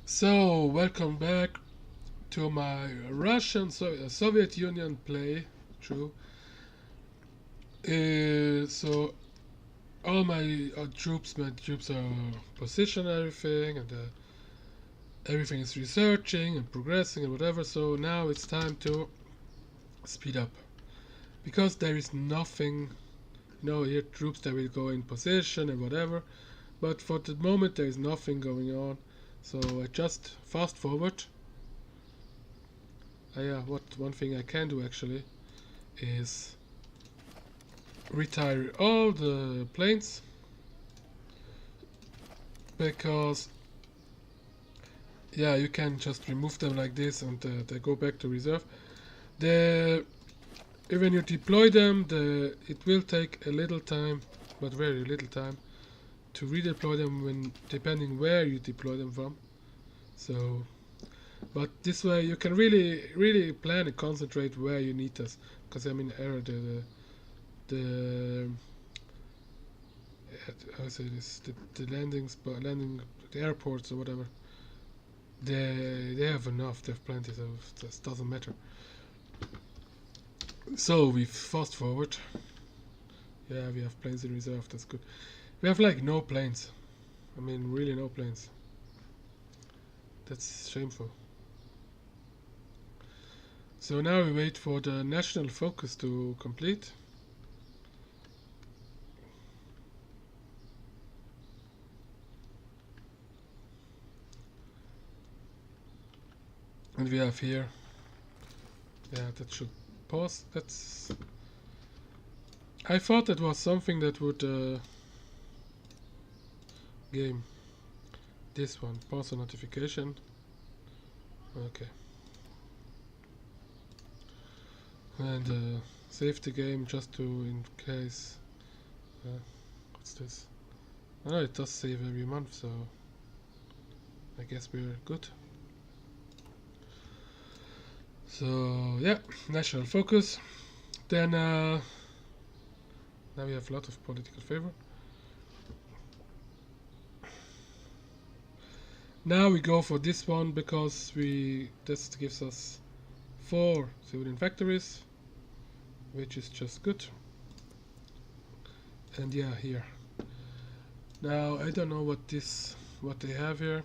So, welcome back to my Russian Soviet Union play. True. So, all my troops are positioned and everything, and everything is researching and progressing and whatever. So now it's time to speed up because there is nothing. Here troops that will go in position and whatever. But for the moment, there is nothing going on. So I just fast forward. Yeah, what one thing I can do actually is retire all the planes because yeah, you can just remove them like this and they go back to reserve. The When you deploy them, it will take a little time, but very little time, to redeploy them when depending where you deploy them from. So, but this way you can really plan and concentrate where you need this. Because I mean, error the how say this the landing the airports or whatever. They have enough. They have plenty. So this doesn't matter. So we fast forward. Yeah, we have planes in reserve. That's good. We have like no planes. I mean, really no planes. That's shameful. So now we wait for the national focus to complete. And we have here. Yeah, that should pause. That's. I thought that was something that would game. This one, pause the notification. Okay. And save the game just to in case. What's this? Oh, it does save every month, so I guess we're good. So yeah, national focus. Then now we have a lot of political favor. Now we go for this one because this gives us 4 civilian factories, which is just good. And yeah, here. Now I don't know what they have here.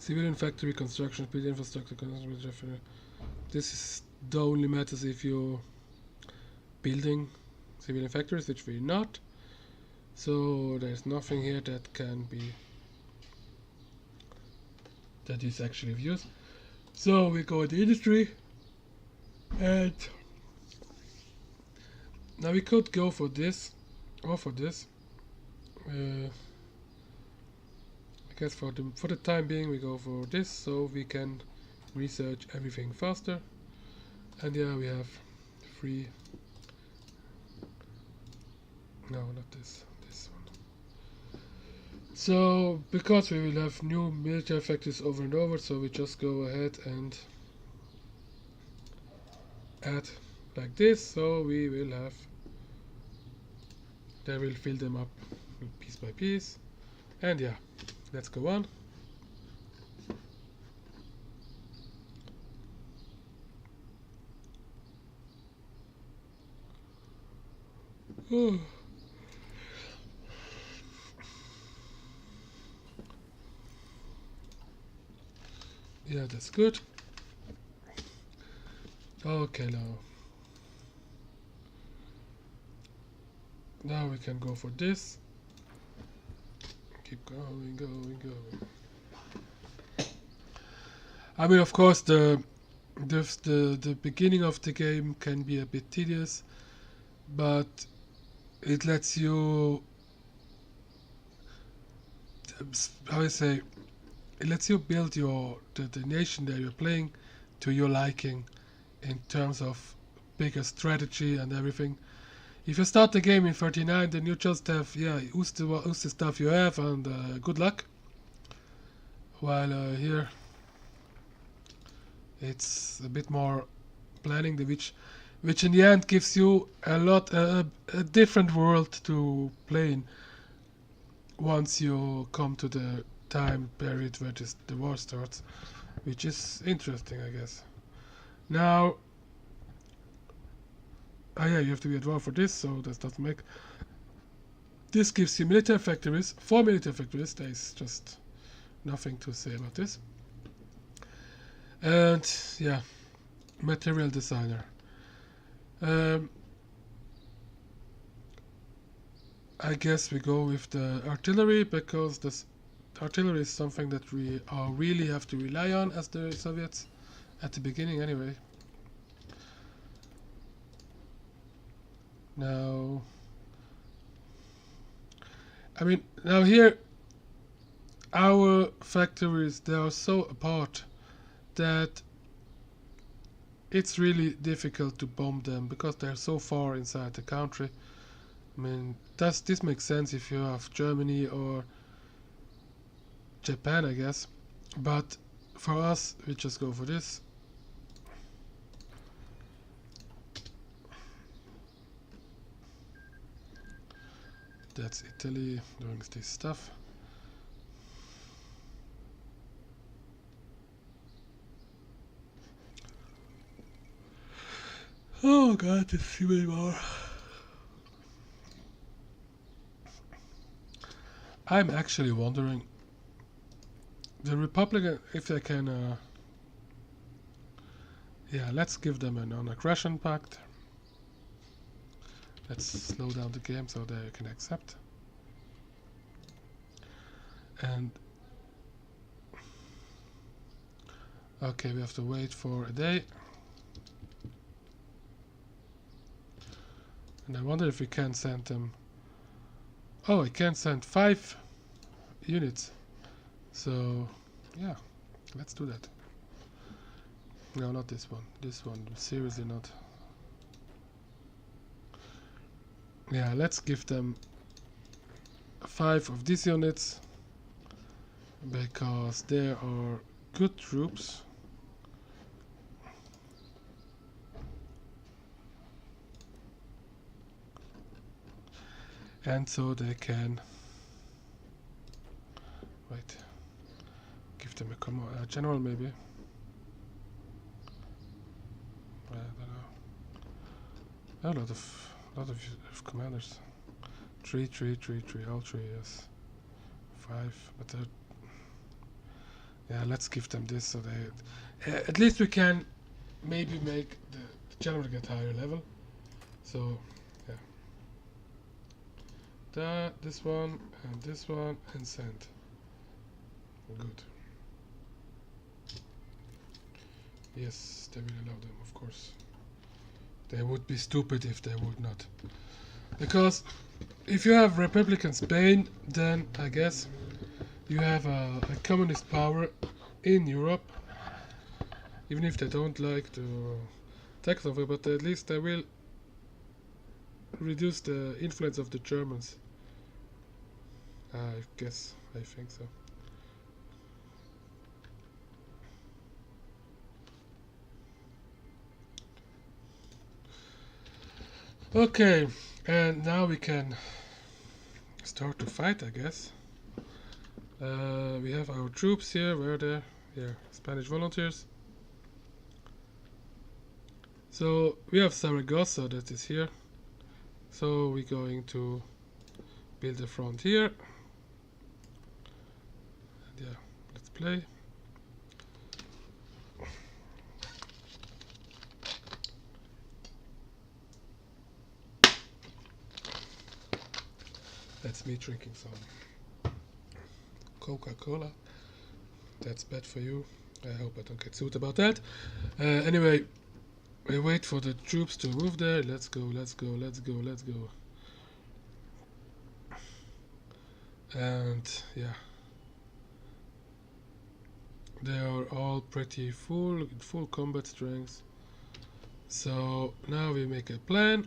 Civilian factory construction, speed infrastructure construction. This is the only matters if you're building civilian factories, which we're not. So there's nothing here that is actually of use. So we go to industry, and now we could go for this or for this. I guess for the time being we go for this, so we can research everything faster. And yeah, we have 3. No, not this. This one. So because we will have new military factories over and over, so we just go ahead and add like this. So we will have. They will fill them up piece by piece. And yeah, let's go on. Oh. Yeah, that's good. Okay, now we can go for this. Keep going. I mean, of course, the beginning of the game can be a bit tedious, but it lets you how I say it lets you build the nation that you're playing to your liking in terms of bigger strategy and everything. If you start the game in 39, then you just have use the stuff you have and good luck. While here it's a bit more planning, which in the end gives you a different world to play in once you come to the time period where the war starts, which is interesting, I guess. Now, yeah, you have to be at war for this, so that doesn't make. This gives you military factories, 4 military factories. There is just nothing to say about this. And yeah, material designer. I guess we go with the artillery because this artillery is something that we really have to rely on as the Soviets at the beginning anyway. Now, I mean, now here our factories, they are so apart that it's really difficult to bomb them because they're so far inside the country. I mean, does this make sense if you have Germany or Japan, I guess? But for us, we just go for this. That's Italy doing this stuff. Oh god, there's too many more. I'm actually wondering, the Republican, if they can, yeah, let's give them a non-aggression pact. Let's slow down the game so they can accept. And okay, we have to wait for a day. And I wonder if we can send them. Oh, I can send 5 units. So yeah, let's do that. No, not this one. This one, seriously not. Yeah, let's give them 5 of these units because they are good troops. And so they can wait. Give them a general maybe. I don't know. A lot of commanders. 3, all 3, yes. 5, but yeah, let's give them this so they at least we can maybe make the general get higher level. So yeah, this one and send. Good. Yes, they will allow them, of course. They would be stupid if they would not. Because if you have Republican Spain, then I guess you have a communist power in Europe. Even if they don't like to take over, but at least they will reduce the influence of the Germans. I think so. Okay, and now we can start to fight, I guess. We have our troops here. Where are they? Here, Spanish volunteers. So we have Saragossa that is here. So we're going to build a front here. And yeah, let's play. That's me drinking some Coca-Cola. That's bad for you. I hope I don't get sued about that. Anyway, we wait for the troops to move there. Let's go. And yeah, they are all pretty full combat strength. So now we make a plan.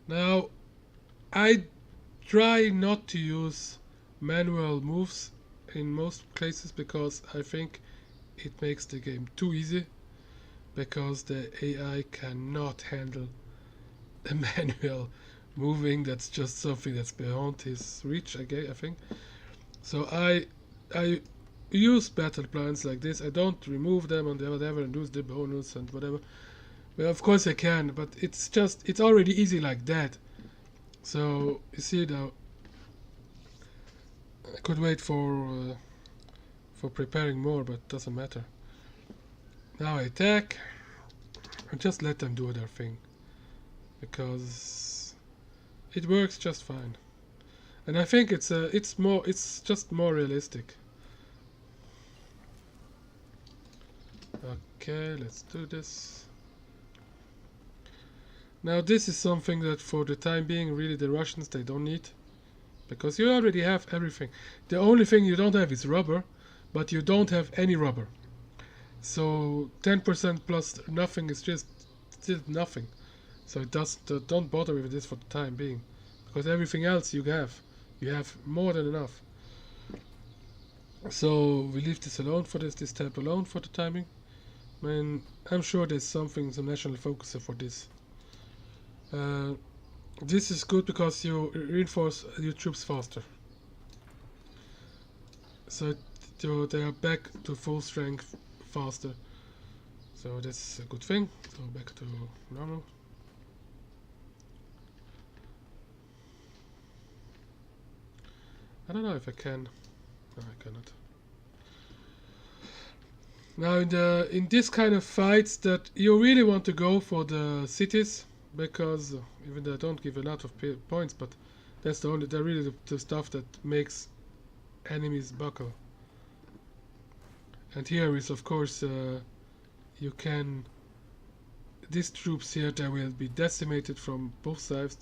Now I try not to use manual moves in most cases because I think it makes the game too easy. because the AI cannot handle a manual moving. That's just something that's beyond his reach, I think. So I use battle plans like this. I don't remove them and whatever and lose the bonus and whatever. Well, of course I can, but it's already easy like that. So you see now, I could wait for preparing more, but doesn't matter. Now I attack and just let them do their thing because it works just fine. And I think it's just more realistic. Okay, let's do this. Now this is something that for the time being really the Russians they don't need, because you already have everything. The only thing you don't have is rubber, but you don't have any rubber. So 10% plus nothing is just still nothing. So it does don't bother with this for the time being, because everything else you have more than enough. So we leave this alone for this tab alone for the timing. I mean, I'm sure there's some national focuser for this. This is good because you reinforce your troops faster. So they are back to full strength faster. So that's a good thing. So back to normal. I don't know if I can. No, I cannot. Now in this kind of fights that you really want to go for the cities, because even though I don't give a lot of points, but they're really the stuff that makes enemies buckle. And here is of course you can these troops here they will be decimated from both sides.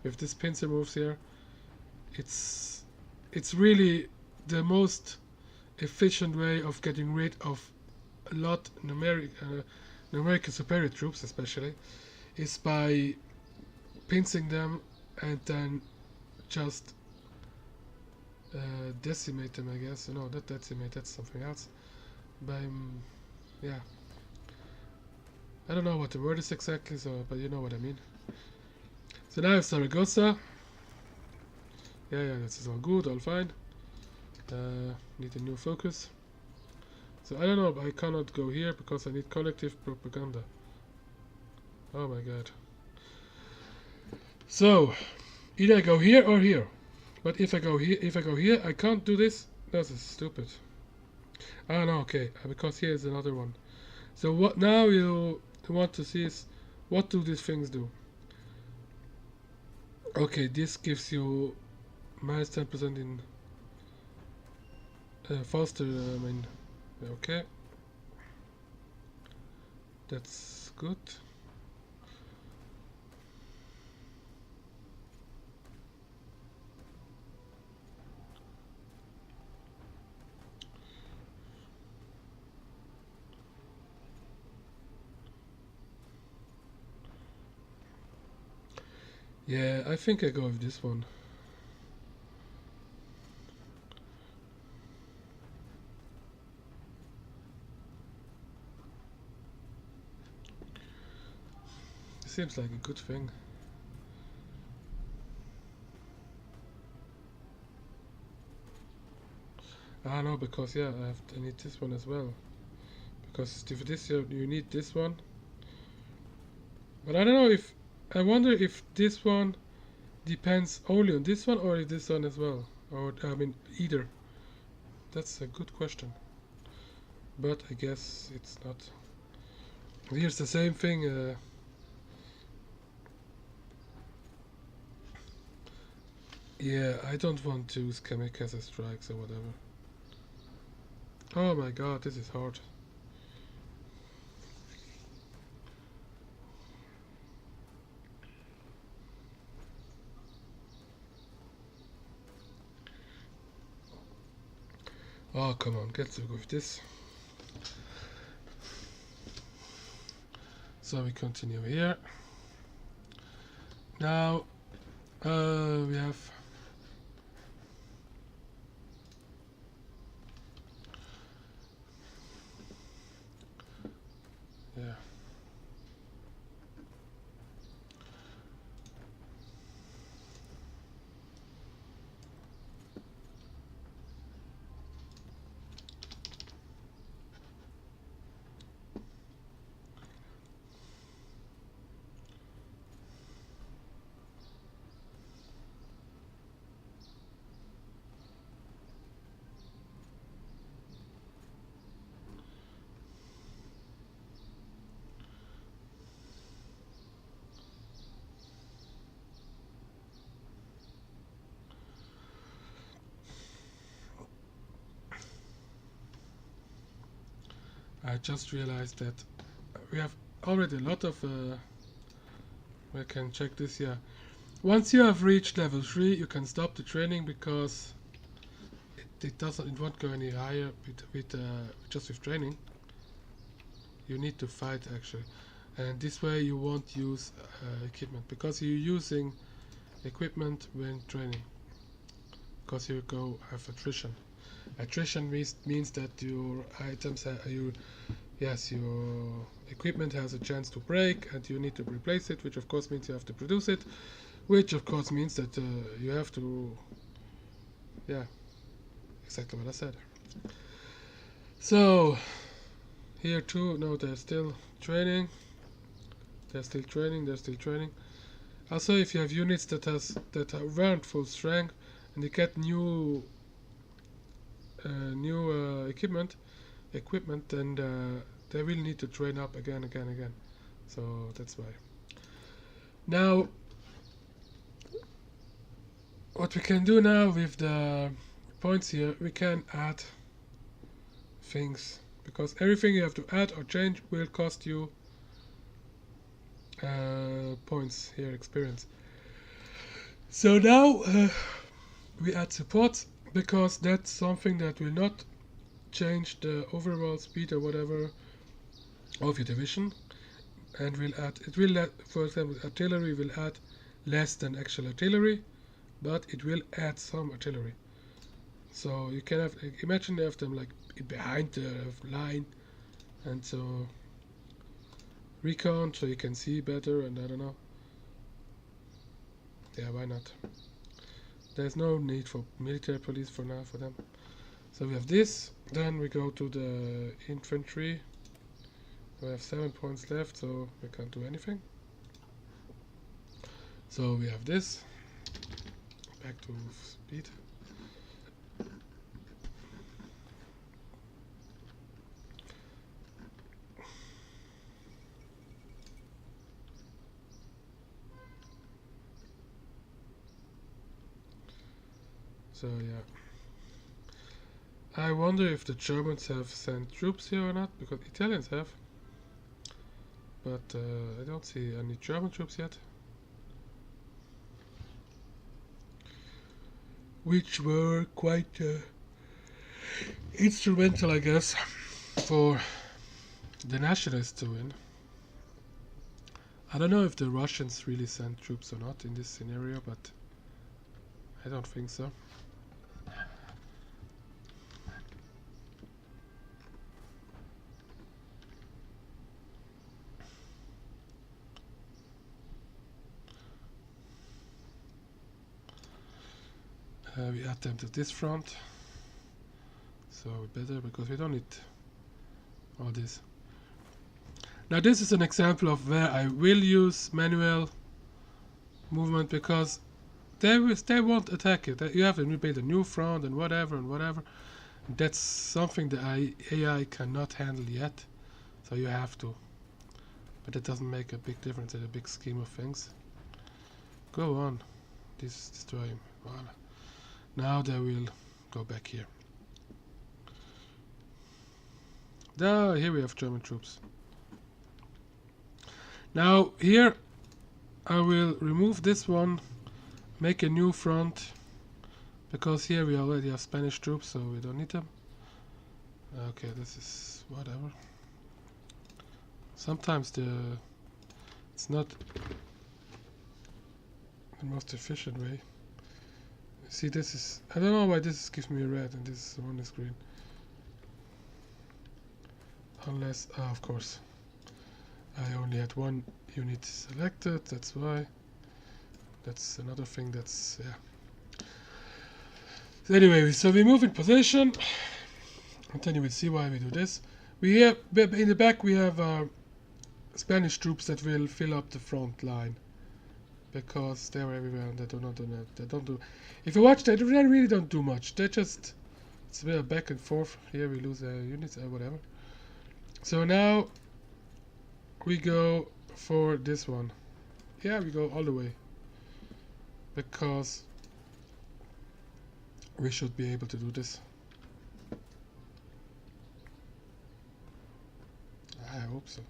With this pincer moves here, it's really the most efficient way of getting rid of a lot numerical superior troops, especially, is by pincing them and then just decimate them, I guess. No, not decimate, that's something else. By, yeah. I don't know what the word is exactly, so but you know what I mean. So now Saragossa. Yeah, this is all good, all fine. Need a new focus. So I don't know, I cannot go here because I need collective propaganda. Oh my god. So either I go here or here. But if I go here, I can't do this. This is stupid. Ah no, okay, because here is another one. So what now you want to see is what do these things do? Okay, this gives you minus 10% in faster. I mean, okay, that's good. Yeah, I think I go with this one. It seems like a good thing. Ah no, because yeah, I need this one as well. Because for this you need this one. But I don't know if I wonder if this one depends only on this one or this one as well, or I mean either. That's a good question. But I guess it's not. Here's the same thing. Yeah, I don't want to use kamikaze strikes or whatever. Oh my god, this is hard. Oh, come on, let's go with this. So we continue here. Now, we have Yeah. I just realized that we have already a lot of we can check this here. Once you have reached level 3 you can stop the training because it won't go any higher with just with training. You need to fight actually, and this way you won't use equipment because you're using equipment when training, because you go have attrition. Attrition means that your items your equipment has a chance to break and you need to replace it, which of course means you have to produce it, which of course means that you have to, yeah, exactly what I said. So here too, no, they're still training. They're still training. Also, if you have units that weren't full strength and they get new equipment, then they will need to train up again. So that's why. Now, what we can do now with the points here, we can add things, because everything you have to add or change will cost you points here, experience. So now we add support, because that's something that will not change the overall speed or whatever of your division, and for example, artillery will add less than actual artillery, but it will add some artillery. So you can imagine you have them like behind the line, and so recon, so you can see better, and I don't know. Yeah, why not? There's no need for military police for now for them. So we have this, then we go to the infantry. We have 7 points left, so we can't do anything. So we have this. Back to speed. So yeah. I wonder if the Germans have sent troops here or not, because Italians have. But I don't see any German troops yet. Which were quite instrumental, I guess, for the nationalists to win. I don't know if the Russians really sent troops or not in this scenario, but I don't think so. We add them to this front, so better, because we don't need all this. Now this is an example of where I will use manual movement, because they won't attack it. You have to build a new front and whatever. That's something the AI cannot handle yet, so you have to. But it doesn't make a big difference in the big scheme of things. Go on, destroy him. Voila. Now they will go back here. Here we have German troops. Now here I will remove this one, make a new front, because here we already have Spanish troops, so we don't need them. Okay, this is whatever. Sometimes it's not the most efficient way. See, this is, I don't know why this gives me red and this one is green. Unless, of course, I only had one unit selected, that's why. That's another thing that's, yeah. So anyway, so we move in position, and then you will see why we do this. We have, in the back we have Spanish troops that will fill up the front line. Because they're everywhere and they don't do. If you watch, they really don't do much. They just, it's a bit back and forth. Here we lose units, whatever. So now we go for this one. Yeah, we go all the way. Because we should be able to do this. I hope so.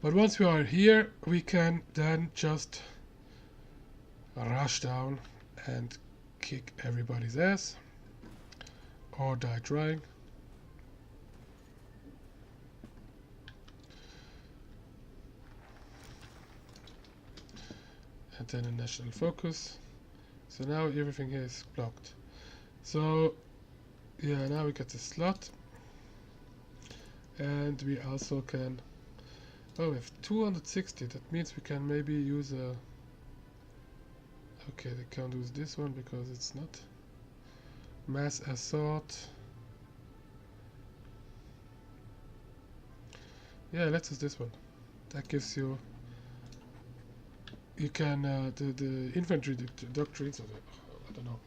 But once we are here, we can then just rush down and kick everybody's ass. Or die trying. And then a national focus. So now everything here is blocked. So yeah, now we get the slot. And we also can, oh, we have 260, that means we can maybe use a, okay, they can't use this one because it's not mass assault. Yeah, let's use this one. That gives you, you can, the infantry doctrines, or the, I don't know,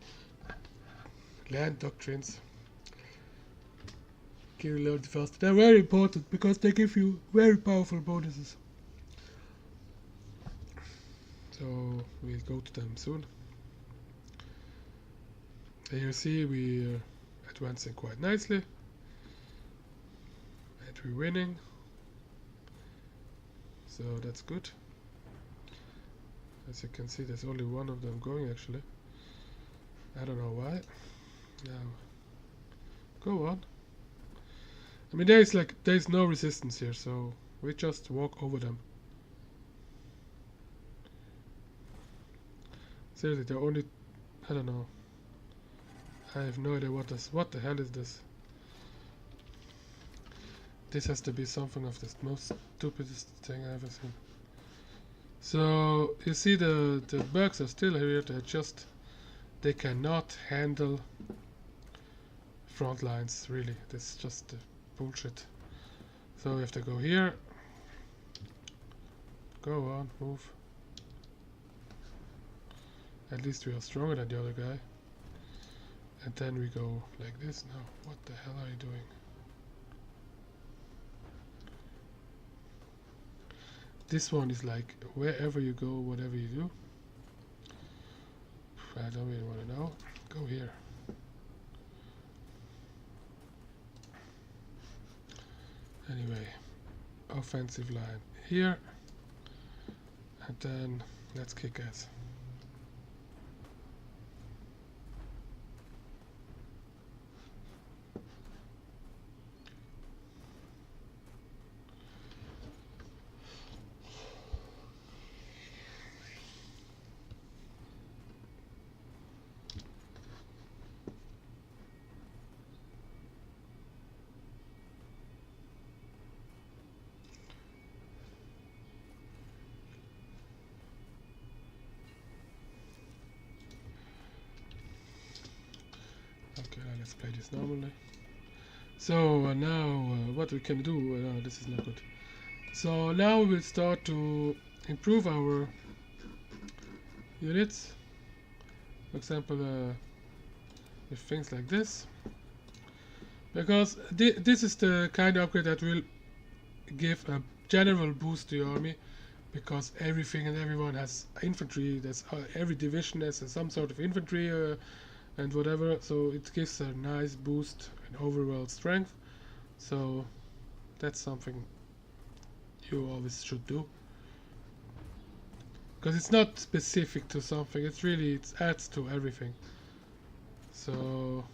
land doctrines, can you learn fast. They're very important because they give you very powerful bonuses. So we'll go to them soon. And you see we're advancing quite nicely. And we're winning. So that's good. As you can see, there's only one of them going actually. I don't know why. Now, go on. I mean, there's no resistance here, so we just walk over them. Seriously, they're only, I don't know. I have no idea what the hell is this? This has to be something of the most stupidest thing I've ever seen. So you see the bugs are still here. They cannot handle front lines, really. This is just bullshit. So we have to go here. Go on, move. At least we are stronger than the other guy. And then we go like this. Now, what the hell are you doing? This one is like wherever you go, whatever you do. I don't really want to know. Go here. Anyway, offensive line here. And then let's kick ass. Okay, let's play this normally. So now what we can do, no, this is not good. So now we will start to improve our units. For example, with things like this. Because this is the kind of upgrade that will give a general boost to your army. Because everything and everyone has infantry, every division has some sort of infantry and whatever, so it gives a nice boost in overall strength. So that's something you always should do, because it's not specific to something, it adds to everything. So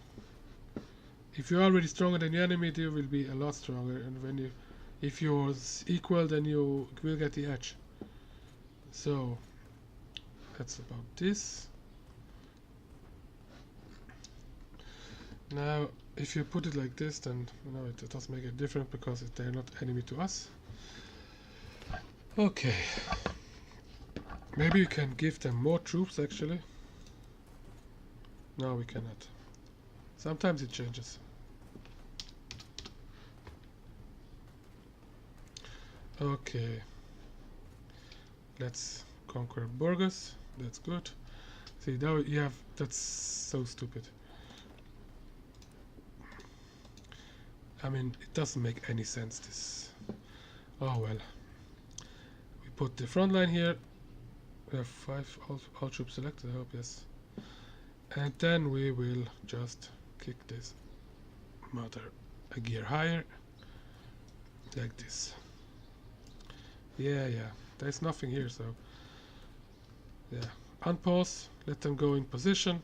if you're already stronger than the enemy, you will be a lot stronger, and if you're equal, then you will get the edge. So that's about this. Now if you put it like this, then it does make a difference because they're not enemy to us. Okay. Maybe we can give them more troops actually. No, we cannot. Sometimes it changes. Okay. Let's conquer Burgos. That's good. See, now you have... That's so stupid. I mean, it doesn't make any sense, this. Oh well. We put the front line here. We have 5 all troops selected, I hope, yes. And then we will just kick this mother a gear higher. Like this. Yeah. There's nothing here, so... Yeah. Unpause. Let them go in position.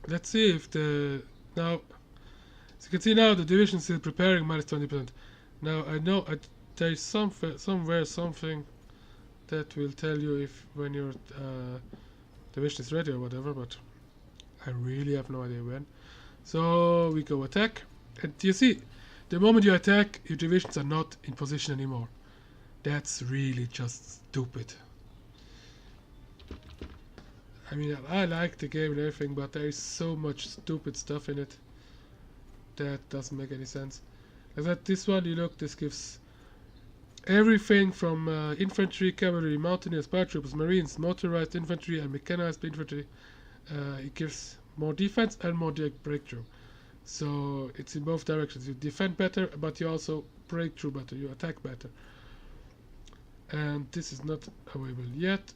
Let's see if the... Now... As you can see now, the division is still preparing, minus 20%. Now, I know there's somewhere something that will tell you if when your division is ready or whatever, but I really have no idea when. So we go attack, and you see, the moment you attack, your divisions are not in position anymore. That's really just stupid. I mean, I like the game and everything, but there is so much stupid stuff in it that doesn't make any sense. As at this one, you look, this gives everything from infantry, cavalry, mountaineers, paratroopers, marines, motorized infantry, and mechanized infantry. It gives more defense and more breakthrough. So it's in both directions. You defend better, but you also break through better. You attack better. And this is not available yet.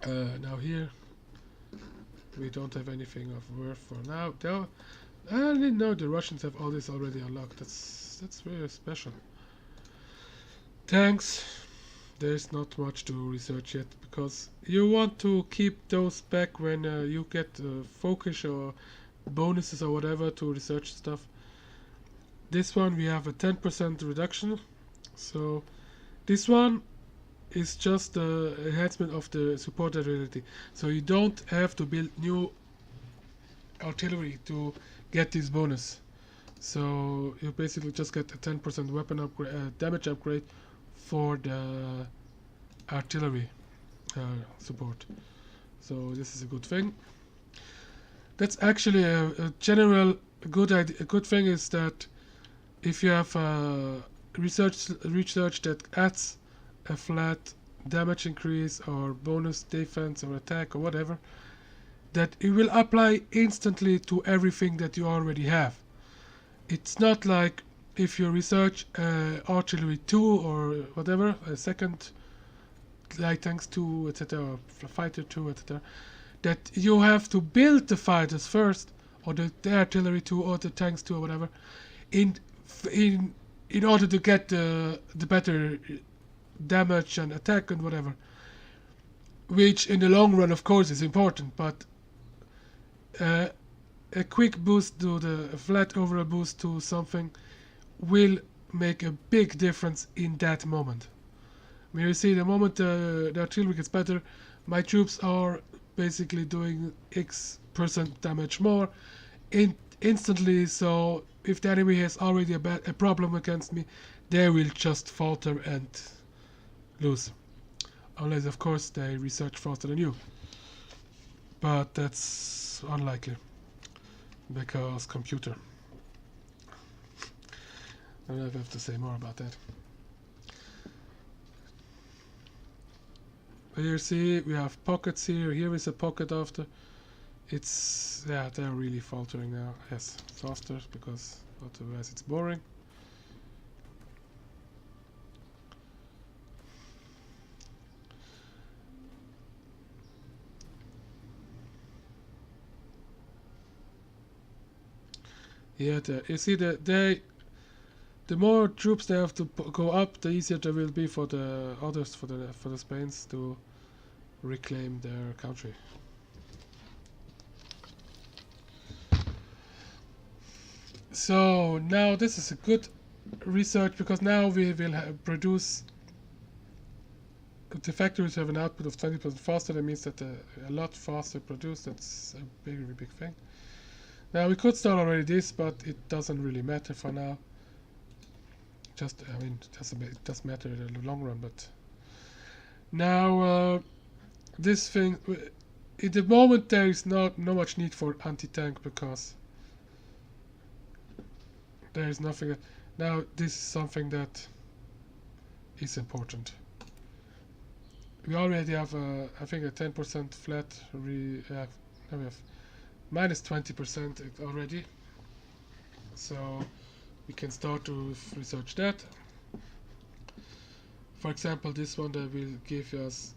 Now here we don't have anything of worth for now. I didn't know the Russians have all this already unlocked. That's very special. Tanks. There's not much to research yet because you want to keep those back when you get focus or bonuses or whatever to research stuff. This one we have a 10% reduction. So this one is just the enhancement of the support ability. So you don't have to build new artillery to get this bonus. So you basically just get a 10% weapon upgrade, damage upgrade for the artillery support. So this is a good thing. That's actually a general good idea. A good thing is that if you have research that adds a flat damage increase or bonus defense or attack or whatever, that it will apply instantly to everything that you already have. It's not like if you research artillery 2 or whatever, a second light tanks 2, etc., or fighter 2, etc., that you have to build the fighters first, or the artillery 2 or the tanks 2 or whatever, in order to get the better damage and attack and whatever, which in the long run of course is important, but a quick boost to the flat overall boost to something will make a big difference in that moment. When you see the moment the artillery gets better, my troops are basically doing X% damage more instantly, so if the enemy has already a problem against me, they will just falter and lose. Unless of course they research faster than you. But that's unlikely. Because computer. I don't have to say more about that. But you see, we have pockets here. Here is a pocket after. It's, yeah, they're really faltering now. Yes, faster, because otherwise it's boring. Yeah, you see the more troops they have to go up, the easier it will be for the others, for the Spains to reclaim their country. So now this is a good research because now we will produce the factories have an output of 20% faster, that means that a lot faster produced. That's a very big thing. Now we could start already this, but it doesn't really matter for now. Just, I mean, it does matter in the long run, but now this thing, at the moment there is not much need for anti-tank because there is nothing. Now this is something that is important. We already have, I think, a 10% flat. Now we have minus 20% already, so we can start to research that. For example, this one that will give us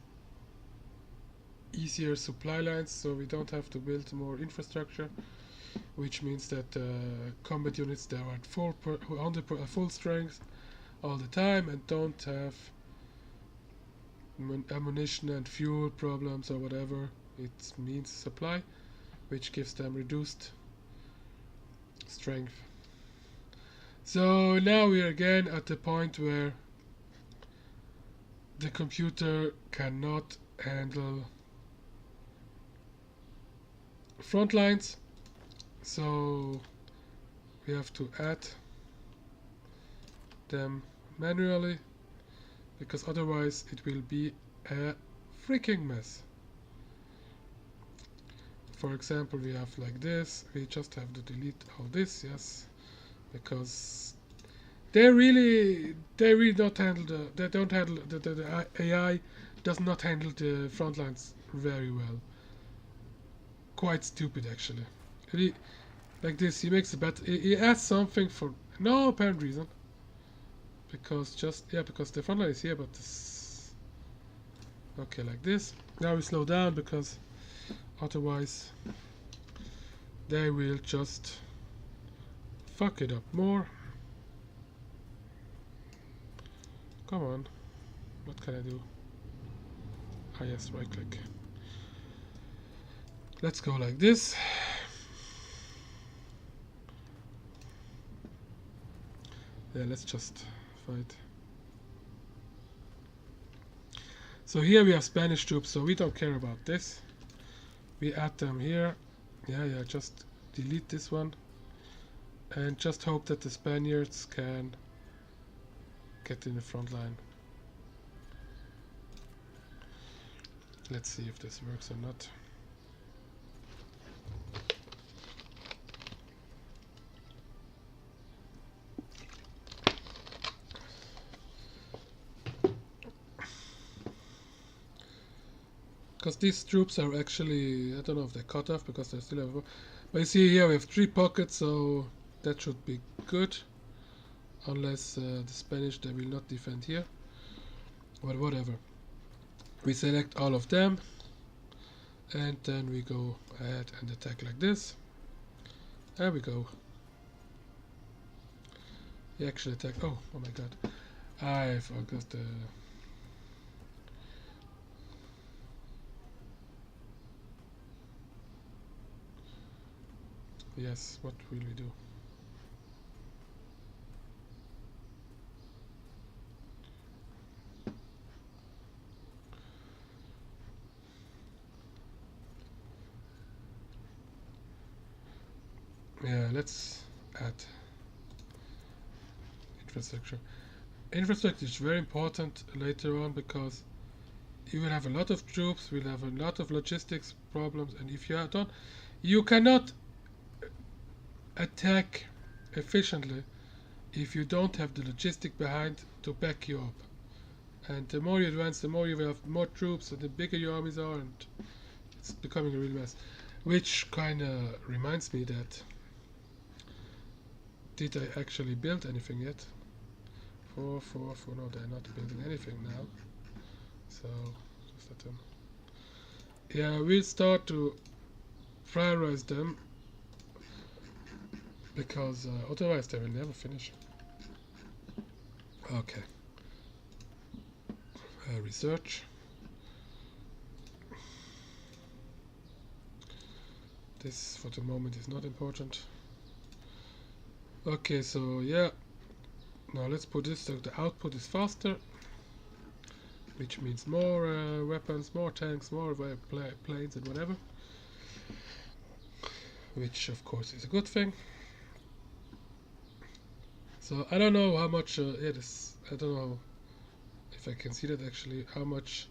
easier supply lines, so we don't have to build more infrastructure, which means that combat units that are at full strength all the time and don't have ammunition and fuel problems or whatever. It means supply, which gives them reduced strength. So now we are again at the point where the computer cannot handle front lines, so we have to add them manually, because otherwise it will be a freaking mess. For example, we have like this. We just have to delete all this, yes, because they really don't handle the AI does not handle the front lines very well. Quite stupid actually. Like this, he makes it better. He adds something for no apparent reason. Because because the front line is here, but this. Okay, like this. Now we slow down because otherwise they will just fuck it up more. Come on. What can I do? Ah yes, right click. Let's go like this. Yeah, let's just fight. So here we have Spanish troops, so we don't care about this. We add them here. Yeah, just delete this one. And just hope that the Spaniards can get in the front line. Let's see if this works or not. Because these troops are actually, I don't know if they're cut off because they still have. But you see here we have 3 pockets, so that should be good. Unless the Spanish, they will not defend here. But whatever. We select all of them. And then we go ahead and attack like this. There we go. He actually attacked. Oh my god. I forgot the. Yes, what will we do? Yeah, let's add infrastructure. Infrastructure is very important later on because you will have a lot of troops, we'll have a lot of logistics problems, and if you cannot attack efficiently if you don't have the logistic behind to back you up. And the more you advance, the more you will have more troops, and the bigger your armies are, and it's becoming a real mess. Which kinda reminds me that did I actually build anything yet? 4, 4, 4. No, they're not building anything now. So just let them. Yeah, we'll start to prioritize them because otherwise they will never finish. Okay. Research. This for the moment is not important. Okay, so yeah. Now let's put this so the output is faster. which means more weapons, more tanks, more planes and whatever, which of course is a good thing. So I don't know how much it is. I don't know if I can see that actually, how much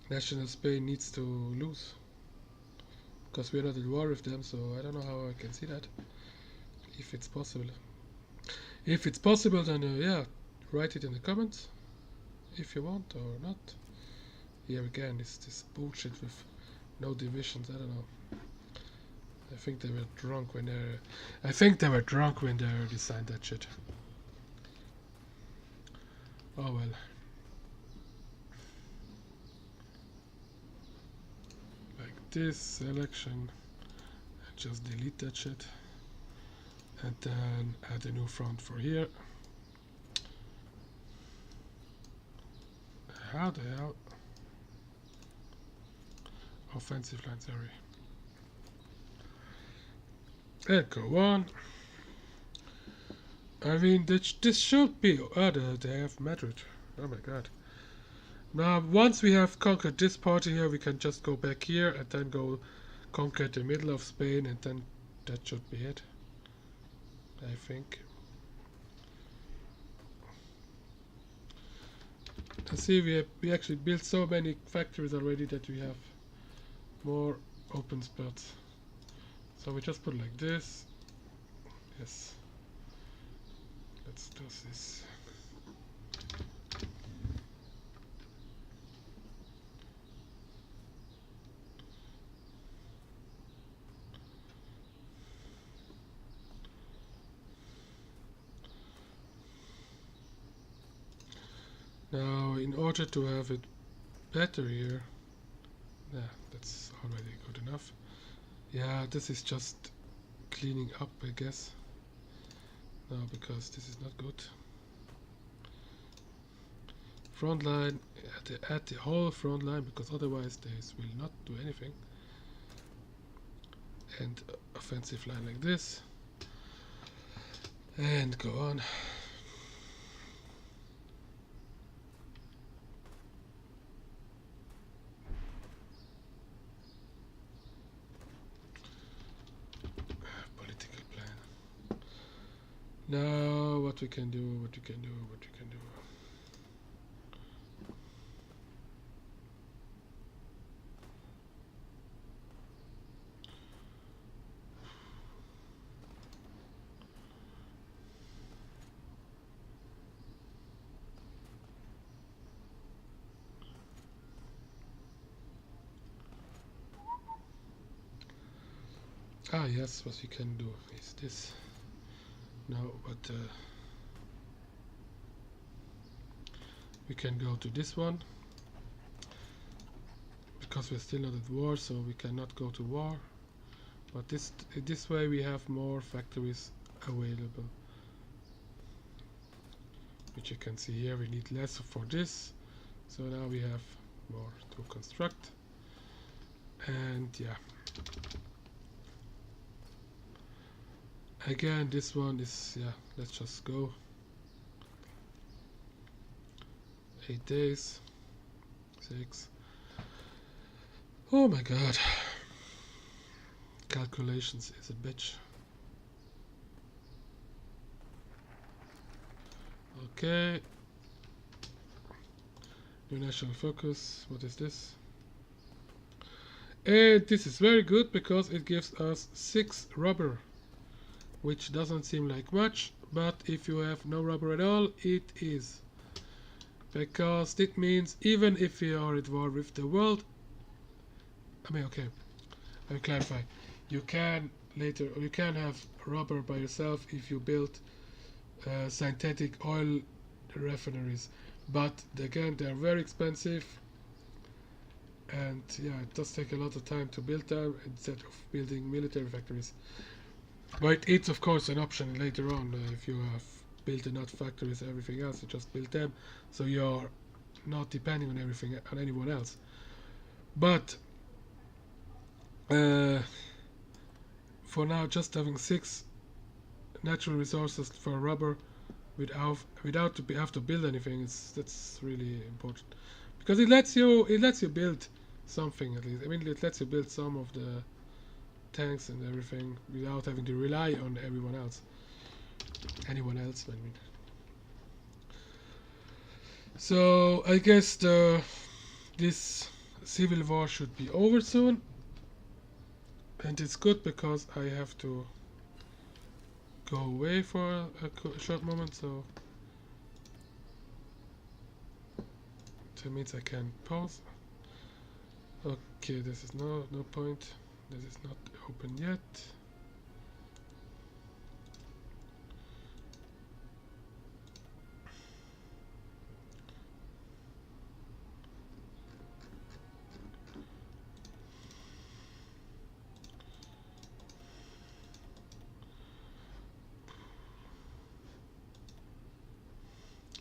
national Spain needs to lose, because we're not in war with them, so I don't know how I can see that, if it's possible. If it's possible, then yeah, write it in the comments if you want or not. Here again is this bullshit with no divisions. I don't know. I think they were drunk when they designed that shit. Oh well. Like this selection, just delete that shit, and then add a new front for here. How the hell? Offensive line, sorry. And go on. I mean, this should be. Oh, they have Madrid. Oh my god. Now, once we have conquered this part here, we can just go back here and then go conquer the middle of Spain, and then that should be it, I think. And see, we actually built so many factories already that we have more open spots. So we just put like this. Yes. Let's do this. Now, in order to have it better here, yeah, that's already good enough. Yeah, this is just cleaning up, I guess. No, because this is not good. Front line, add the whole front line, because otherwise this will not do anything. And offensive line like this. And go on. Political plan. Now, what we can do. Ah, yes, what we can do is this. No, but we can go to this one, because we're still not at war, so we cannot go to war. But this way we have more factories available, which you can see here. We need less for this, so now we have more to construct. And yeah, again, this one is, yeah, let's just go. 8 days. 6. Oh my god. Calculations is a bitch. Okay. New national focus. What is this? And this is very good because it gives us 6 rubber, which doesn't seem like much, but if you have no rubber at all, it is. Because it means even if you are at war with the world, I mean, okay, I will clarify. You can have rubber by yourself if you build synthetic oil refineries, but again, they are very expensive, and yeah, it does take a lot of time to build them instead of building military factories. But it's of course an option later on if you have built enough factories and everything else, you just build them, so you're not depending on everything on anyone else. But for now, just having 6 natural resources for rubber without to have to build anything. That's really important because it lets you build something at least. I mean, it lets you build some of the tanks and everything without having to rely on anyone else. I mean, so I guess this civil war should be over soon, and it's good because I have to go away for a short moment, so that means I can pause. Okay, this is no point. This is not open yet.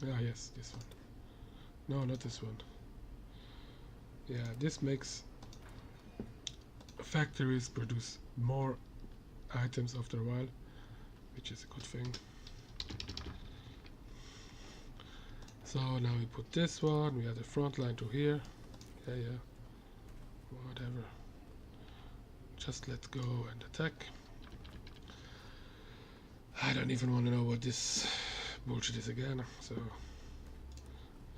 Ah, yes, this one. No, not this one. Yeah, this makes factories produce more items after a while, which is a good thing. So now we put this one, we add the front line to here. Yeah, whatever. Just let go and attack. I don't even want to know what this bullshit is again, so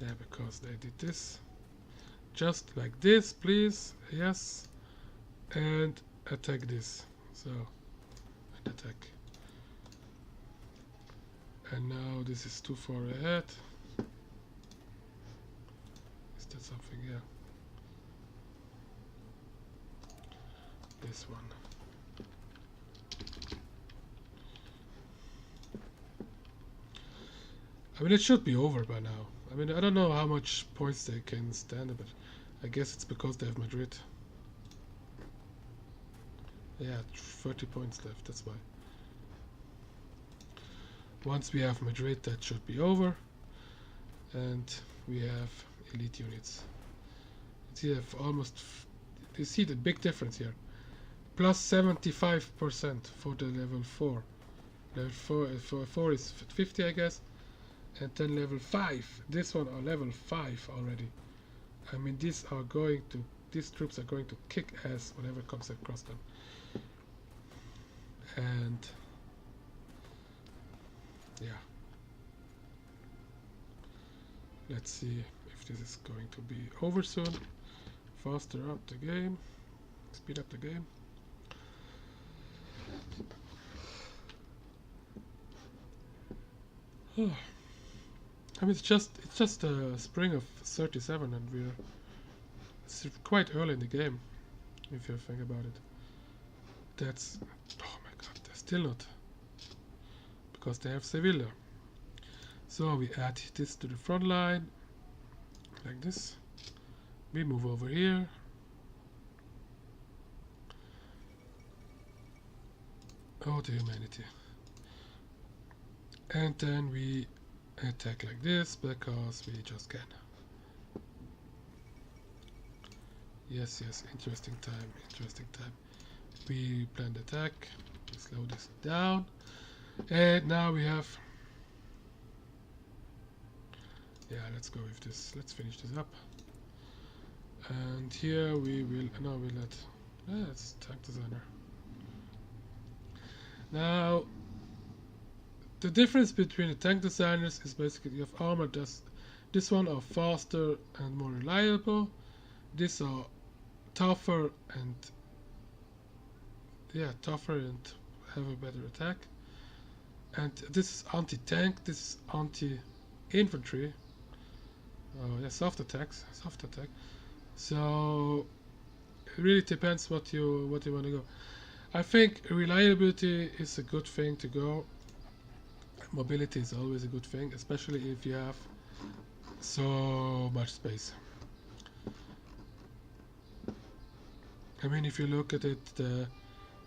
yeah, because they did this. Just like this, please, yes, and attack this, so, and attack. And now this is too far ahead. Is that something? Yeah. This one. I mean, it should be over by now. I mean, I don't know how much points they can stand, but I guess it's because they have Madrid. Yeah, 30 points left, that's why. Once we have Madrid, that should be over. And we have elite units. You have almost... You see the big difference here. Plus 75% for the level 4. Level 4 is 50, I guess. And then level 5. This one are level 5 already. I mean, these troops are going to kick ass whatever comes across them. And yeah. Let's see if this is going to be over soon. Faster up the game. Speed up the game. I mean, it's just a spring of 37, and it's quite early in the game, if you think about it. That's, oh my god, they're still not, because they have Sevilla. So we add this to the front line, like this. We move over here. Oh, the humanity. And then we attack like this, because we just can. Yes, interesting time. We plan the attack, we slow this down, and now we have... Yeah, let's go with this, let's finish this up. And here we will, no, we let, it's tank designer. Now, the difference between the tank designers is basically you have armor this one are faster and more reliable. These are tougher and have a better attack. And this is anti-tank, this is anti-infantry. Oh yeah, soft attack. So it really depends what you want to go. I think reliability is a good thing to go. Mobility is always a good thing, especially if you have so much space. I mean, if you look at it, the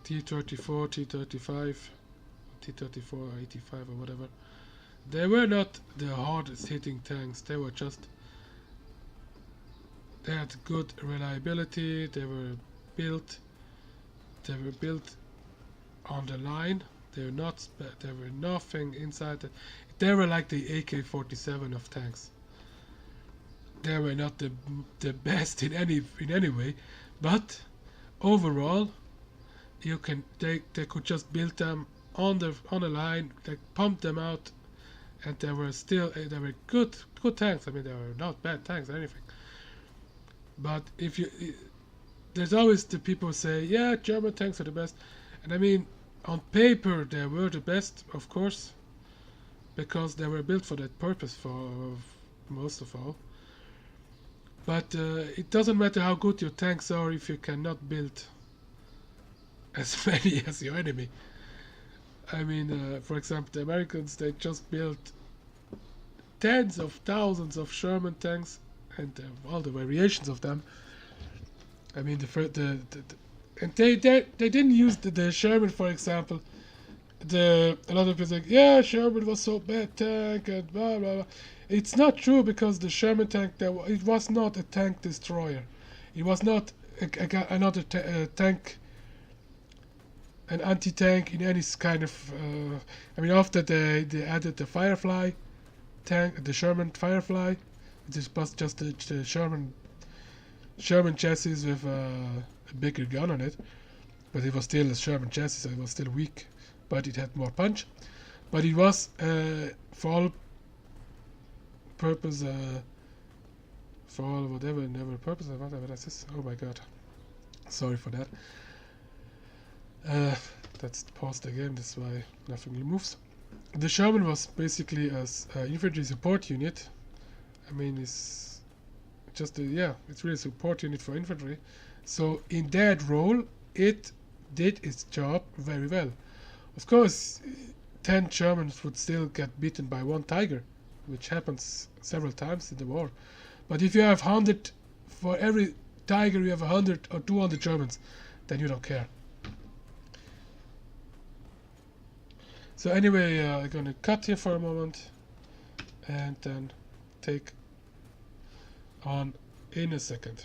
T-34, T-35, T-34 or 85 or whatever, they were not the hardest hitting tanks. They had good reliability. They were built on the line. They were nothing inside. It they were like the AK-47 of tanks. They were not the best in any way, but overall, you can they could just build them on a line, they pumped them out, and they were good tanks. I mean, they were not bad tanks or anything. But if you there's always the people who say, yeah, German tanks are the best, and I mean, on paper they were the best, of course, because they were built for that purpose for most of all. But it doesn't matter how good your tanks are if you cannot build as many as your enemy. I mean, for example, the Americans, they just built tens of thousands of Sherman tanks and all the variations of them. I mean, and they didn't use the Sherman, for example. A lot of people think, yeah, Sherman was so bad tank and blah blah blah. It's not true, because the Sherman tank, it was not a tank destroyer. It was not another tank, an anti-tank in any kind of. I mean, after they added the Firefly tank, the Sherman Firefly, it was just the Sherman chassis with a bigger gun on it, but it was still a Sherman chassis, so it was still weak, but it had more punch. But it was for all purpose, for all whatever purpose, whatever that is. Oh my god, sorry for that. Let's pause the game. That's why nothing moves. The Sherman was basically as infantry support unit. I mean, it's just it's really a support unit for infantry. So in that role, it did its job very well. Of course, 10 Germans would still get beaten by one Tiger, which happens several times in the war. But if you have 100, for every Tiger you have 100 or 200 Germans, then you don't care. So anyway, I'm gonna cut here for a moment and then take on in a second.